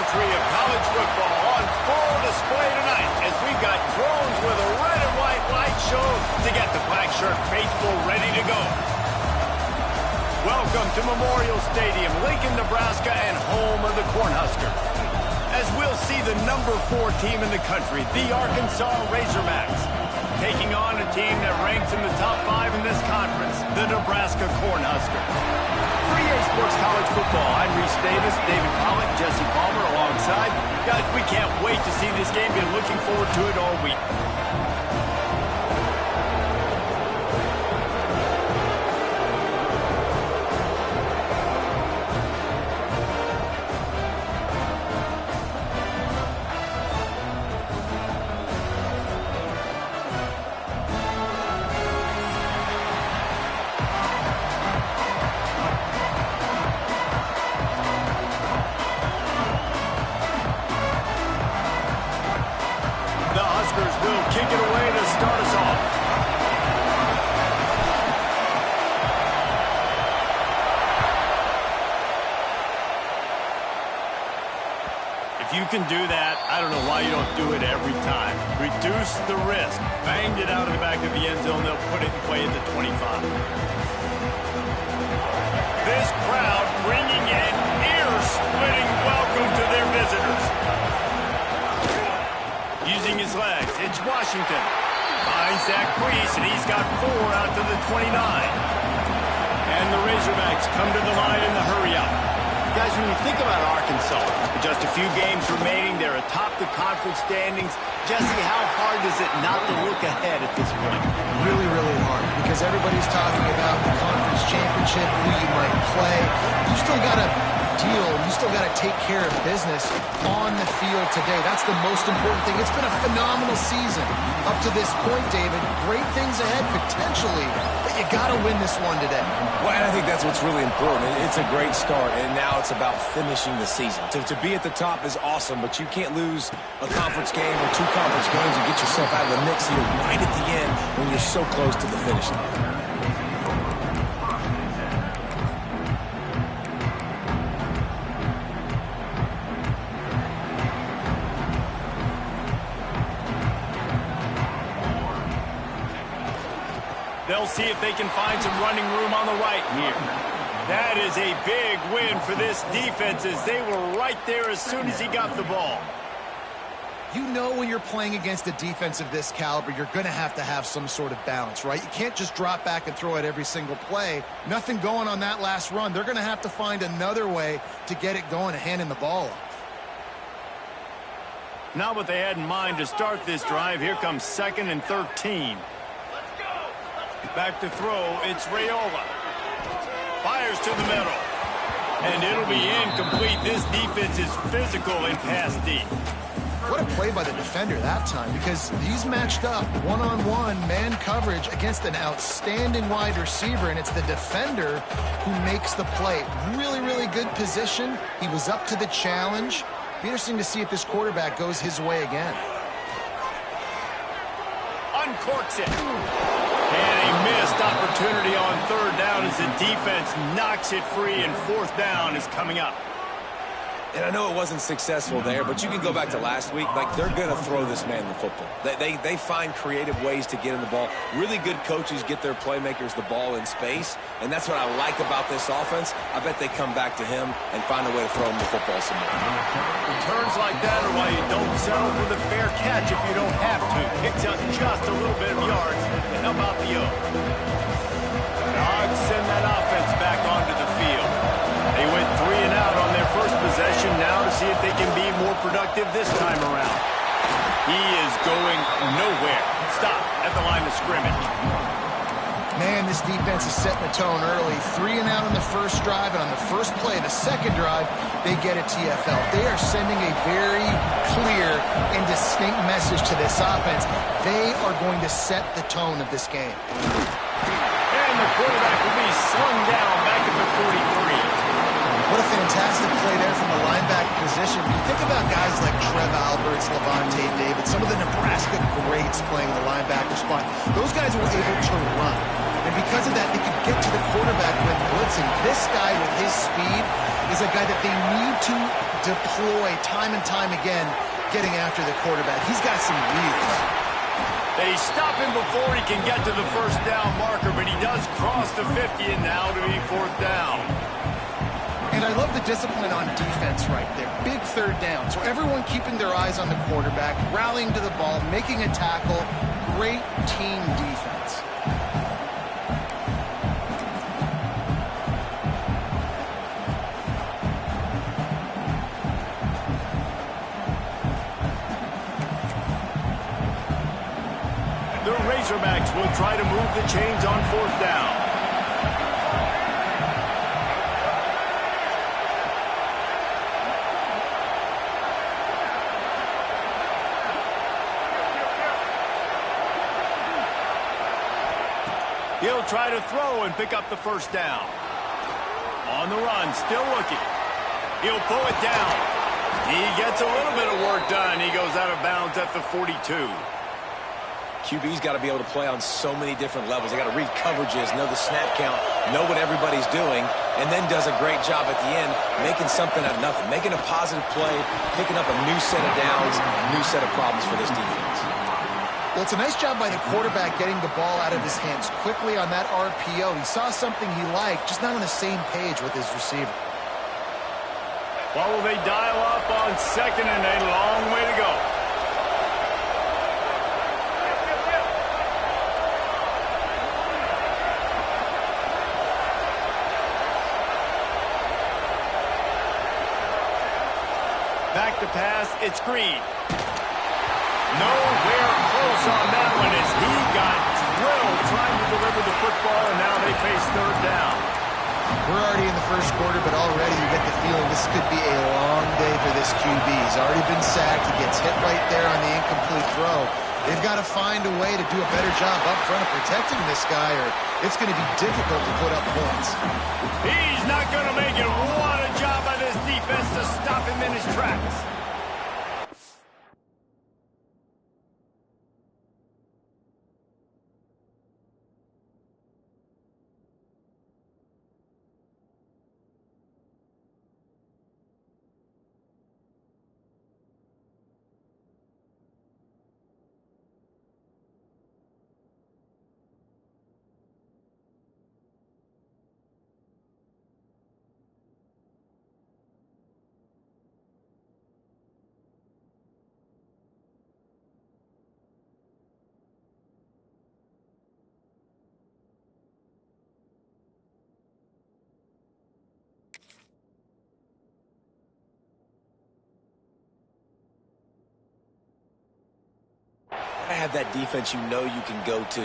pageantry of college football on full display tonight as we've got drones with a red and white light show to get the black shirt faithful ready to go. Welcome to Memorial Stadium, Lincoln, Nebraska, and home of the Cornhuskers. As we'll see the number 4 team in the country, the Arkansas Razorbacks, taking on a team that ranks in the top 5 in this conference, the Nebraska Cornhuskers. For EA Sports College Football, I'm Reese Davis, David Pollock, Jesse Palmer alongside. Guys, we can't wait to see this game. Been looking forward to it all week. Will kick it away to start us off. If you can do that, I don't know why you don't do it every time. Reduce the risk. Banged it out of the back of the end zone. They'll put it in play at the 25. This crowd bringing an ear-splitting welcome to their visitors. Using his legs, it's Washington. Finds Zach Priest, and he's got 4 out to the 29. And the Razorbacks come to the line in the hurry-up. Guys, when you think about Arkansas, with just a few games remaining, they're atop the conference standings. Jesse, how hard is it not to look ahead at this point? Really, really hard, because everybody's talking about the conference championship, who you might play. You still got to deal. You still got to take care of business on the field today. That's the most important thing. It's been a phenomenal season up to this point, David. Great things ahead, potentially, but you got to win this one today. Well, and I think that's what's really important. It's a great start, and now it's about finishing the season. To be at the top is awesome, but you can't lose a conference game or 2 conference games and get yourself out of the mix here right at the end when you're so close to the finish line. They'll see if they can find some running room on the right here. That is a big win for this defense as they were right there as soon as he got the ball. You know when you're playing against a defense of this caliber, you're going to have some sort of balance, right? You can't just drop back and throw it every single play. Nothing going on that last run. They're going to have to find another way to get it going and handing the ball off. Not what they had in mind to start this drive. Here comes 2nd and 13. Back to throw, it's Raiola. Fires to the middle. And it'll be incomplete. This defense is physical in pass deep. What a play by the defender that time, because he's matched up one-on-one man coverage against an outstanding wide receiver, and it's the defender who makes the play. Really, really good position. He was up to the challenge. Be interesting to see if this quarterback goes his way again. Uncorks it. And a missed opportunity on 3rd down as the defense knocks it free, and 4th down is coming up. And I know it wasn't successful there, but you can go back to last week. Like, they're going to throw this man the football. They find creative ways to get in the ball. Really good coaches get their playmakers the ball in space, and that's what I like about this offense. I bet they come back to him and find a way to throw him the football some more. Returns like that are why you don't settle for the fair catch if you don't have to. Picks up just a little bit of yards to help out the O. Dogs send that offense back onto the field. They went 3 and out on their first possession, now to see if they can be more productive this time around. He is going nowhere. Stop at the line of scrimmage. Man, this defense is setting the tone early. 3 and out on the first drive, and on the first play, the second drive, they get a TFL. They are sending a very clear and distinct message to this offense. They are going to set the tone of this game. And the quarterback will be slung down back at the 43. What a fantastic play there from the linebacker position. You think about guys like Trev Alberts, Levante David, some of the Nebraska greats playing the linebacker spot. Those guys were able to run. And because of that, they could get to the quarterback when blitzing. This guy with his speed is a guy that they need to deploy time and time again, getting after the quarterback. He's got some wheels. They stop him before he can get to the first down marker, but he does cross the 50 and now to be fourth down. And I love the discipline on defense right there. Big third down. So everyone keeping their eyes on the quarterback, rallying to the ball, making a tackle. Great team defense. The Razorbacks will try to move the chains on fourth down. He'll try to throw and pick up the first down. On the run, still looking. He'll pull it down. He gets a little bit of work done. He goes out of bounds at the 42. QB's got to be able to play on so many different levels. They got to read coverages, know the snap count, know what everybody's doing, and then does a great job at the end making something out of nothing, making a positive play, picking up a new set of downs, new set of problems for this defense. Well, it's a nice job by the quarterback getting the ball out of his hands quickly on that RPO. He saw something he liked, just not on the same page with his receiver. Well, will they dial up on second and a long way to go? Back to pass, it's Green. Nowhere close on that one as he got drilled trying to deliver the football, and now they face third down. We're already in the first quarter, but already you get the feeling this could be a long day for this QB. He's already been sacked. He gets hit right there on the incomplete throw. They've got to find a way to do a better job up front of protecting this guy, or it's going to be difficult to put up points. He's not going to make it. What a job by this defense to stop him in his tracks. I have that defense you know you can go to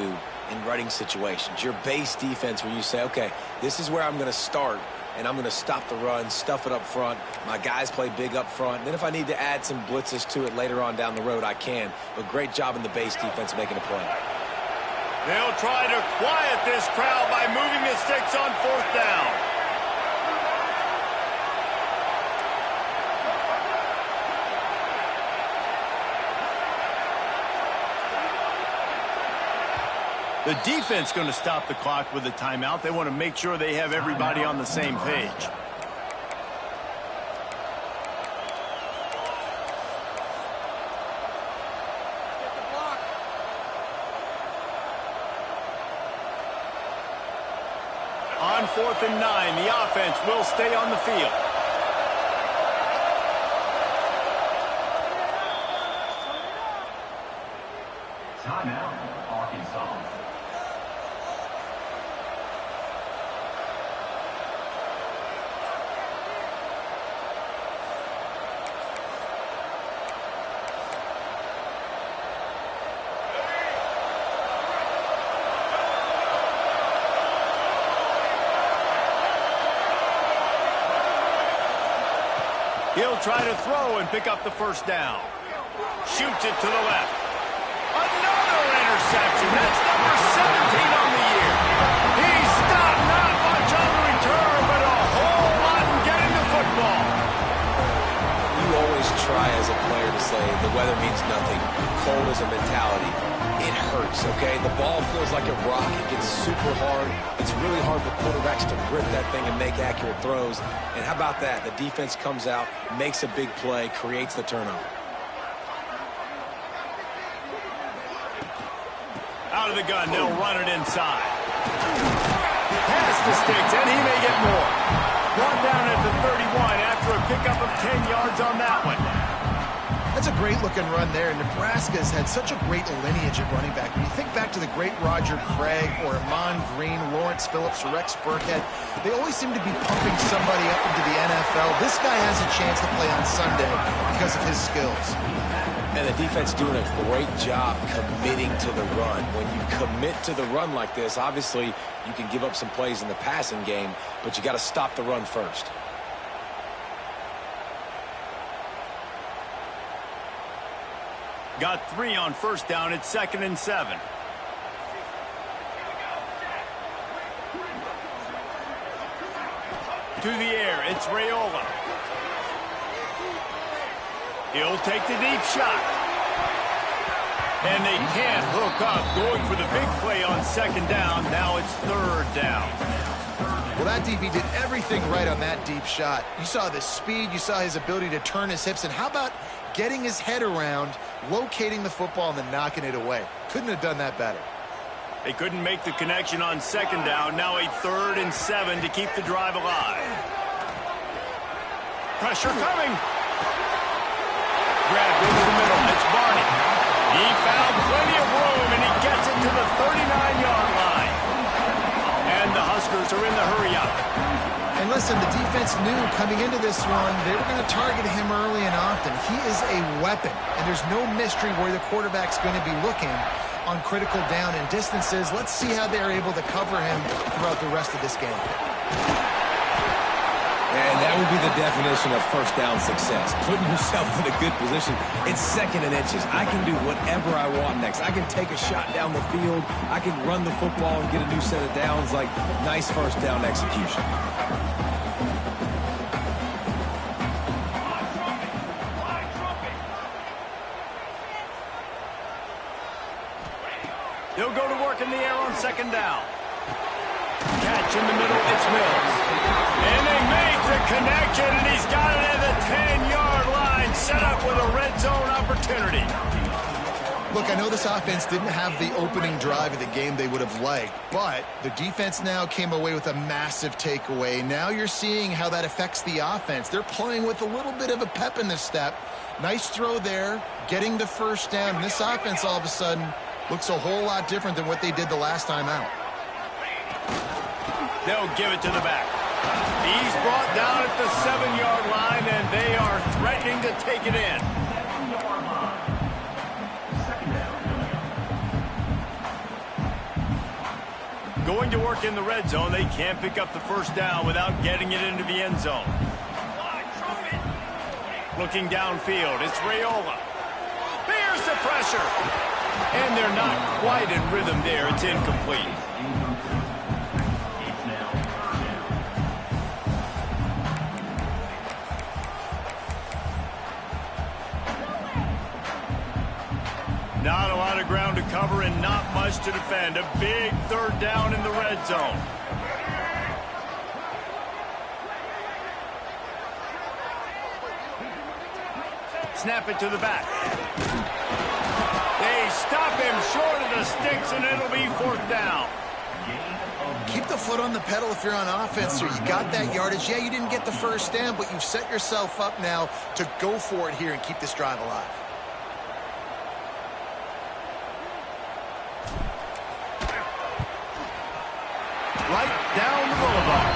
in running situations. Your base defense where you say, okay, this is where I'm going to start, and I'm going to stop the run, stuff it up front. My guys play big up front. And then if I need to add some blitzes to it later on down the road, I can. But great job in the base defense making a play. They'll try to quiet this crowd by moving the sticks on fourth down. The defense going to stop the clock with a timeout. They want to make sure they have everybody on the same page. On 4th and 9, the offense will stay on the field. Timeout, Arkansas. He'll try to throw and pick up the first down. Shoots it to the left. Another interception. That's number 17 on the year. He stopped not much on the return, but a whole lot in getting the football. You always try as a player to say the weather means nothing. Cold is a mentality. It hurts hurts, okay? The ball feels like a rock. It gets super hard. It's really hard for quarterbacks to grip that thing and make accurate throws. And how about that? The defense comes out, makes a big play, creates the turnover. Out of the gun, they'll run it inside. Pass to Sticks, and he may get more. Brought down at the 31 after a pickup of 10 yards on that one. That's a great-looking run there. Nebraska's had such a great lineage at running back. When you think back to the great Roger Craig or Amon Green, Lawrence Phillips, Rex Burkhead, they always seem to be pumping somebody up into the NFL. This guy has a chance to play on Sunday because of his skills. And the defense doing a great job committing to the run. When you commit to the run like this, obviously you can give up some plays in the passing game, but you got to stop the run first. Got 3 on first down. It's 2nd and 7. To the air, it's Raiola. He'll take the deep shot. And they can't hook up, going for the big play on 2nd down. Now it's 3rd down. Well, that DB did everything right on that deep shot. You saw the speed, you saw his ability to turn his hips, and how about getting his head around, locating the football, and then knocking it away? Couldn't have done that better. They couldn't make the connection on 2nd down. Now a 3rd and 7 to keep the drive alive. Pressure coming. Grabbed into the middle. It's Barney. He found plenty of room, and he gets it to the 39-yard line. And the Huskers are in the hurry-up. And listen, the defense knew coming into this one, they were going to target him early and often. He is a weapon, and there's no mystery where the quarterback's going to be looking on critical down and distances. Let's see how they're able to cover him throughout the rest of this game. And that would be the definition of first down success. Putting yourself in a good position. It's 2nd and inches. I can do whatever I want next. I can take a shot down the field. I can run the football and get a new set of downs. Like, nice first down execution. They'll go to work in the air on 2nd down. Catch in the middle, it's Mills. And they make the connection, and he's got it at the 10-yard line, set up with a red zone opportunity. Look, I know this offense didn't have the opening drive of the game they would have liked, but the defense now came away with a massive takeaway. Now you're seeing how that affects the offense. They're playing with a little bit of a pep in the step. Nice throw there, getting the first down. This offense all of a sudden looks a whole lot different than what they did the last time out. They'll give it to the back. He's brought down at the 7-yard line, and they are threatening to take it in. Going to work in the red zone. They can't pick up the first down without getting it into the end zone. Looking downfield, it's Raiola. There's the pressure. And they're not quite in rhythm there. It's incomplete. Not a lot of ground to cover and not much to defend. A big 3rd down in the red zone. Snap it to the back. They stop him short of the sticks, and it'll be 4th down. Keep the foot on the pedal if you're on offense here. You got that yardage. Yeah, you didn't get the first down, but you've set yourself up now to go for it here and keep this drive alive. Right down the boulevard.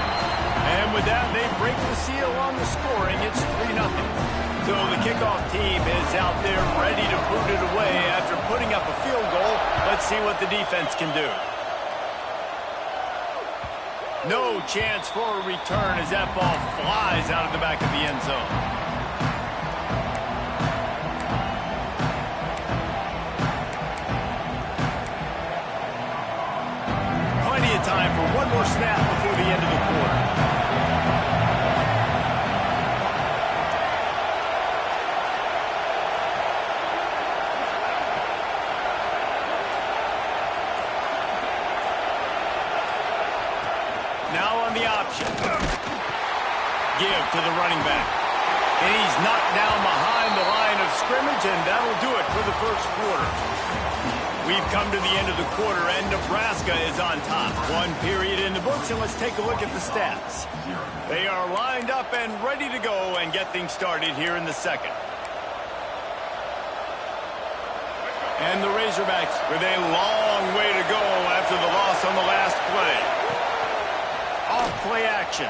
And with that, they break the seal on the scoring. It's 3-0. So the kickoff team is out there ready to boot it away after putting up a field goal. Let's see what the defense can do. No chance for a return as that ball flies out of the back of the end zone. Plenty of time for one more snap before the end of the quarter. give to the running back. And he's knocked down behind the line of scrimmage, and that'll do it for the first quarter. We've come to the end of the quarter, and Nebraska is on top. One period in the books, and let's take a look at the stats. They are lined up and ready to go and get things started here in the second. And the Razorbacks with a long way to go after the loss on the last play. Off play action.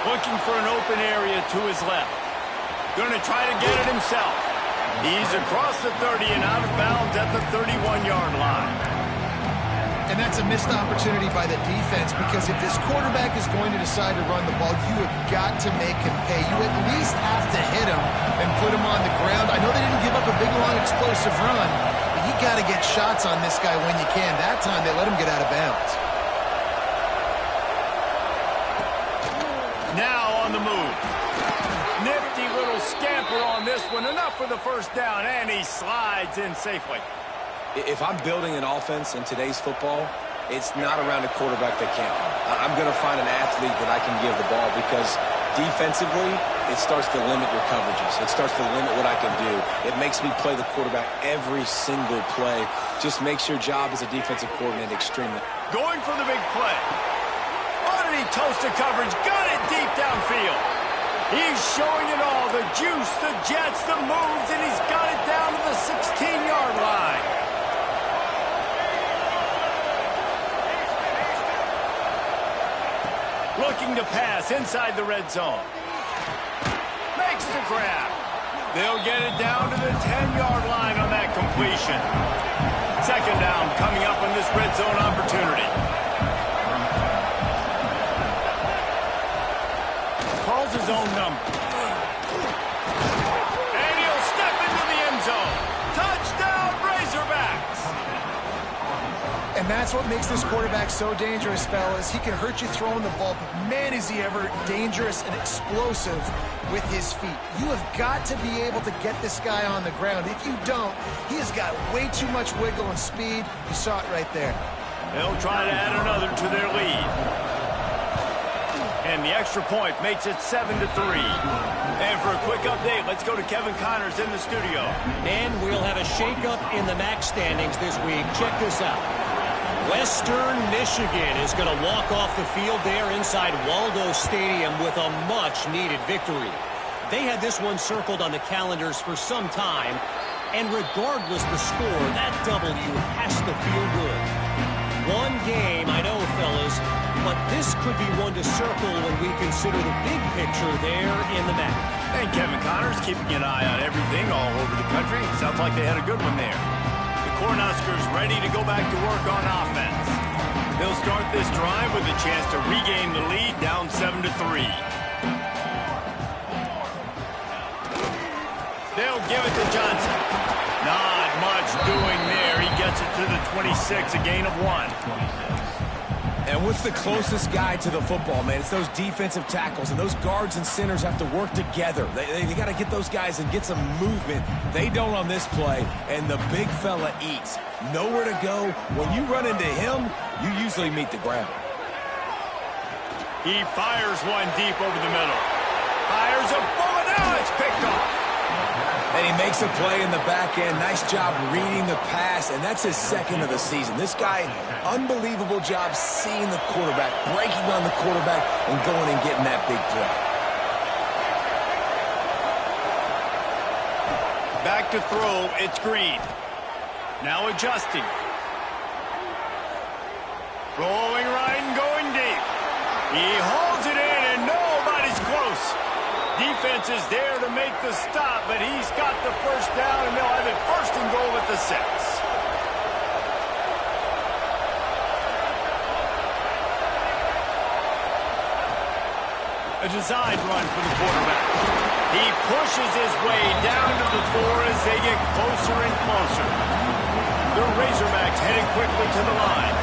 Looking for an open area to his left. Going to try to get it himself. He's across the 30 and out of bounds at the 31-yard line. And that's a missed opportunity by the defense, because if this quarterback is going to decide to run the ball, you have got to make him pay. You at least have to hit him and put him on the ground. I know they didn't give up a big, long, explosive run, but you got to get shots on this guy when you can. That time they let him get out of bounds. Now on the move. Nifty little scamper on this one. Enough for the first down, and he slides in safely. If I'm building an offense in today's football, it's not around a quarterback that can't run. I'm going to find an athlete that I can give the ball, because defensively, it starts to limit your coverages. It starts to limit what I can do. It makes me play the quarterback every single play. Just makes your job as a defensive coordinator extremely. Going for the big play. Oh, did he toast the coverage? Got it deep downfield. He's showing it all. The juice, the jets, the moves, and he's got it down to the 16-yard line. Looking to pass inside the red zone. Makes the grab. They'll get it down to the 10-yard line on that completion. Second down coming up on this red zone opportunity. Calls his own number. And he'll step into the end zone. Touchdown, Razorbacks! And that's what makes this quarterback so dangerous, fellas. He can hurt you throwing the ball, but man, is he ever dangerous and explosive with his feet. You have got to be able to get this guy on the ground. If you don't, he has got way too much wiggle and speed. You saw it right there. They'll try to add another to their lead. And the extra point makes it 7-3. And for a quick update, let's go to Kevin Connors in the studio. And we'll have a shakeup in the MAC standings this week. Check this out. Western Michigan is going to walk off the field there inside Waldo Stadium with a much-needed victory. They had this one circled on the calendars for some time, and regardless the score, that W has to feel good. One game, I know, fellas, but this could be one to circle when we consider the big picture there in the MAC. And Kevin Connors keeping an eye on everything all over the country. Sounds like they had a good one there. The Cornhuskers ready to go back to work on offense. They'll start this drive with a chance to regain the lead, down 7-3. They'll give it to Johnson. Not much doing there. He gets it to the 26, a gain of 1. And what's the closest guy to the football, man? It's those defensive tackles, and those guards and centers have to work together. They got to get those guys and get some movement. They don't on this play, and the big fella eats. Nowhere to go. When you run into him, you usually meet the ground. He fires one deep over the middle. Fires a bullet. Now it's picked off. And he makes a play in the back end. Nice job reading the pass, and that's his second of the season. This guy, unbelievable job seeing the quarterback, breaking on the quarterback, and going and getting that big play. Back to throw, it's Green. Now adjusting. Rolling right and going deep. He hauls it in, and nobody's close. Defense is there to make the stop, but he's got the first down, and they'll have it first and goal at the 6. A designed run for the quarterback. He pushes his way down to the 4 as they get closer and closer. The Razorbacks heading quickly to the line.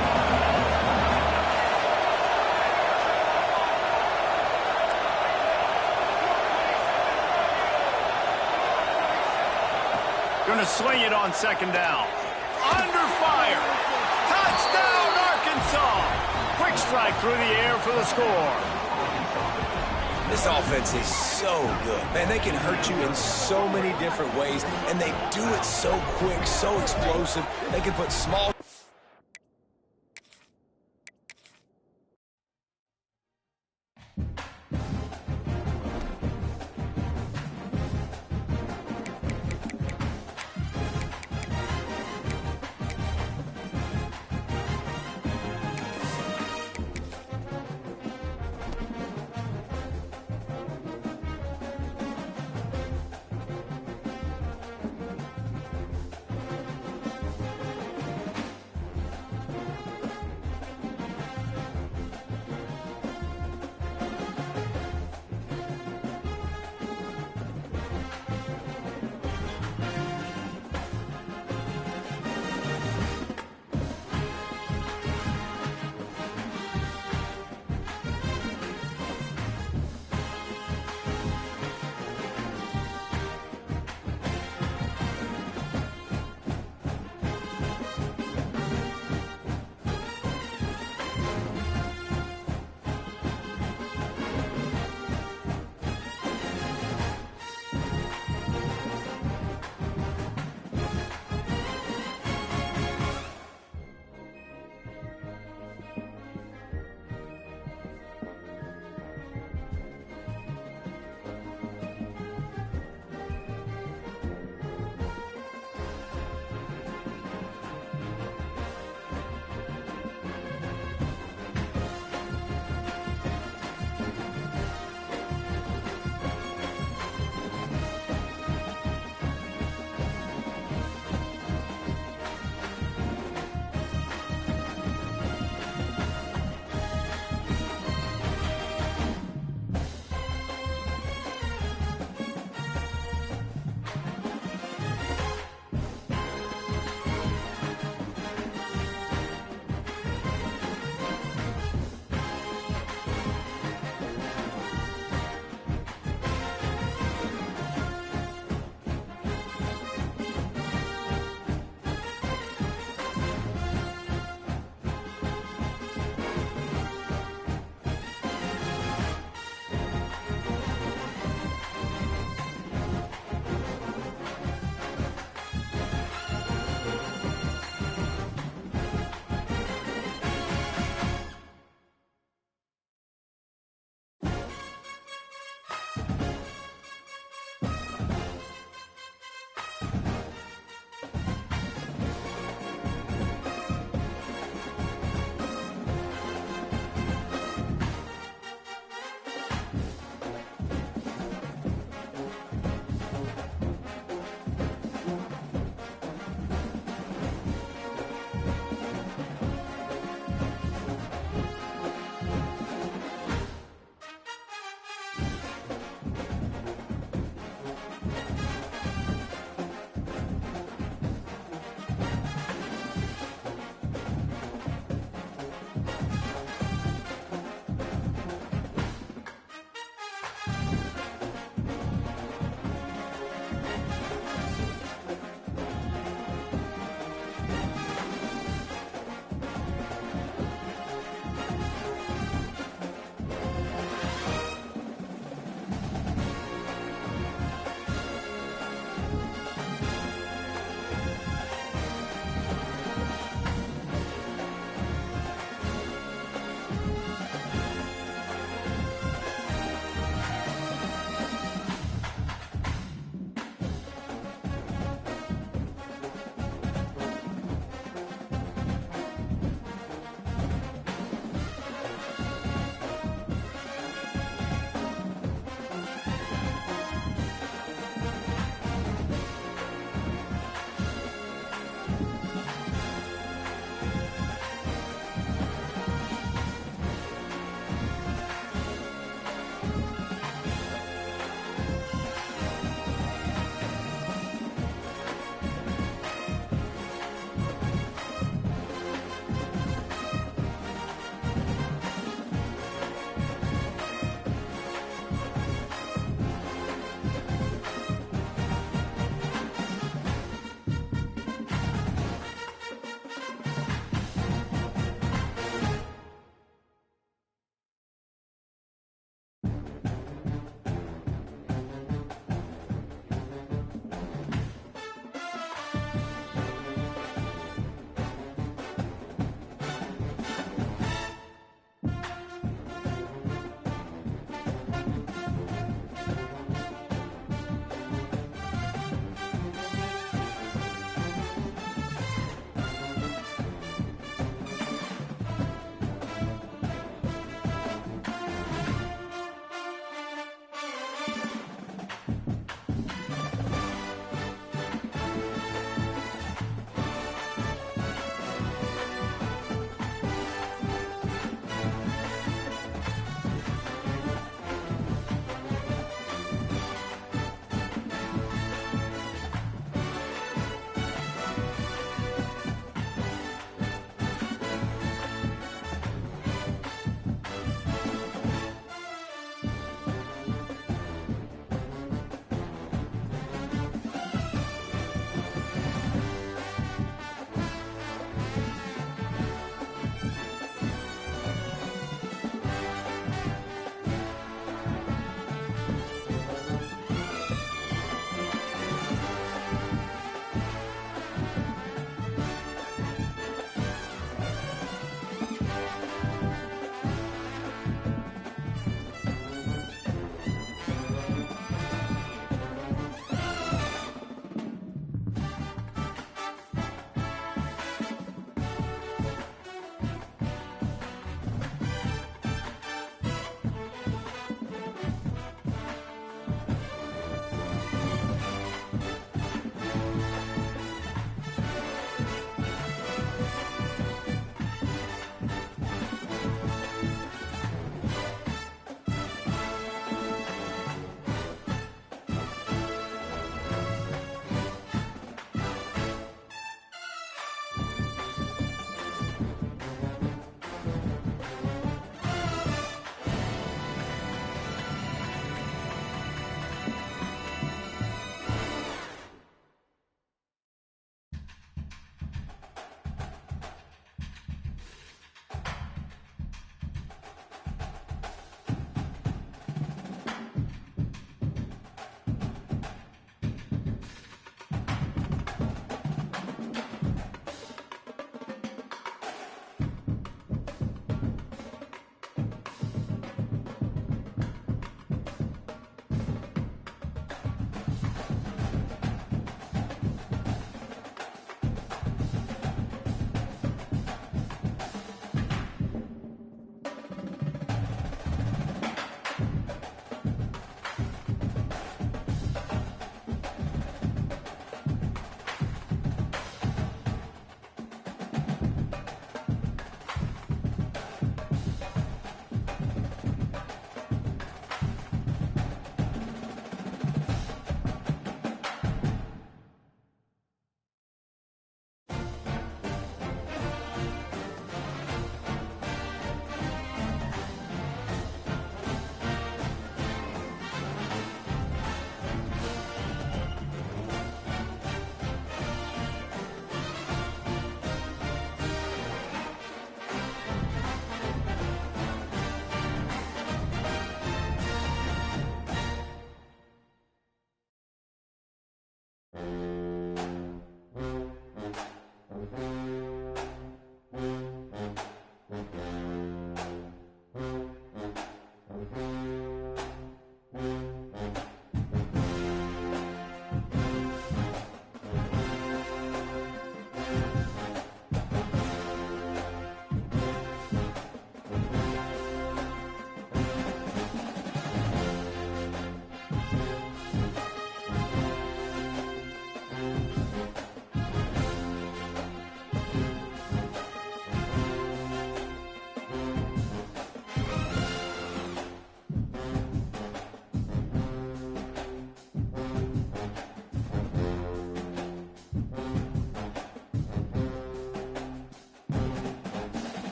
Going to sling it on second down. Under fire. Touchdown, Arkansas. Quick strike through the air for the score. This offense is so good. Man, they can hurt you in so many different ways, and they do it so quick, so explosive. They can put small...